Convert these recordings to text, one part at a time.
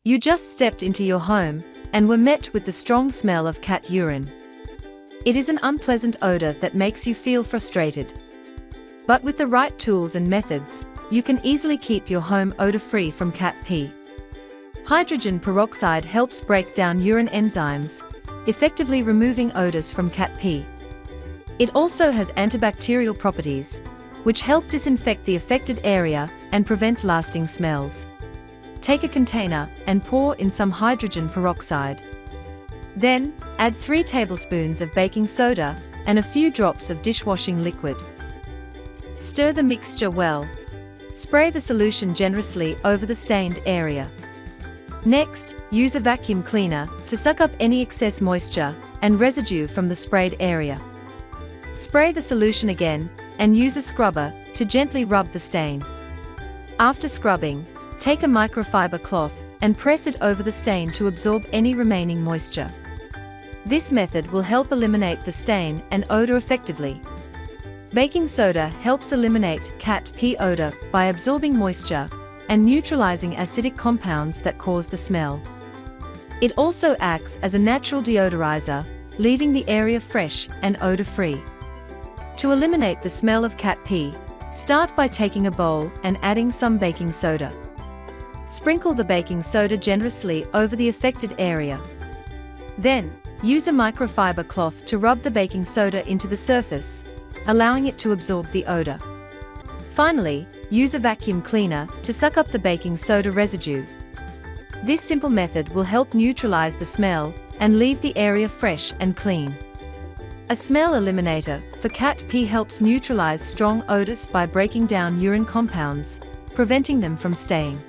You just stepped into your home and were met with the strong smell of cat urine. It is an unpleasant odor that makes you feel frustrated. But with the right tools and methods, you can easily keep your home odor-free from cat pee. Hydrogen peroxide helps break down urine enzymes, effectively removing odors from cat pee. It also has antibacterial properties, which help disinfect the affected area and prevent lasting smells. Take a container and pour in some hydrogen peroxide. Then, add 3 tablespoons of baking soda and a few drops of dishwashing liquid. Stir the mixture well. Spray the solution generously over the stained area. Next, use a vacuum cleaner to suck up any excess moisture and residue from the sprayed area. Spray the solution again and use a scrubber to gently rub the stain. After scrubbing, take a microfiber cloth and press it over the stain to absorb any remaining moisture. This method will help eliminate the stain and odor effectively. Baking soda helps eliminate cat pee odor by absorbing moisture and neutralizing acidic compounds that cause the smell. It also acts as a natural deodorizer, leaving the area fresh and odor-free. To eliminate the smell of cat pee, start by taking a bowl and adding some baking soda. Sprinkle the baking soda generously over the affected area. Then, use a microfiber cloth to rub the baking soda into the surface, allowing it to absorb the odor. Finally, use a vacuum cleaner to suck up the baking soda residue. This simple method will help neutralize the smell and leave the area fresh and clean. A smell eliminator for cat pee helps neutralize strong odors by breaking down urine compounds, preventing them from staying.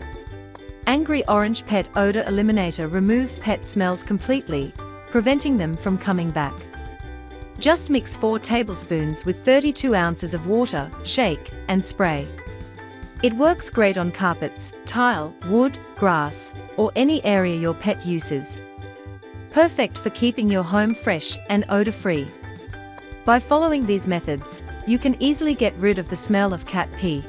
Angry Orange Pet Odor Eliminator removes pet smells completely, preventing them from coming back. Just mix 4 tablespoons with 32 ounces of water, shake, and spray. It works great on carpets, tile, wood, grass, or any area your pet uses. Perfect for keeping your home fresh and odor-free. By following these methods, you can easily get rid of the smell of cat pee.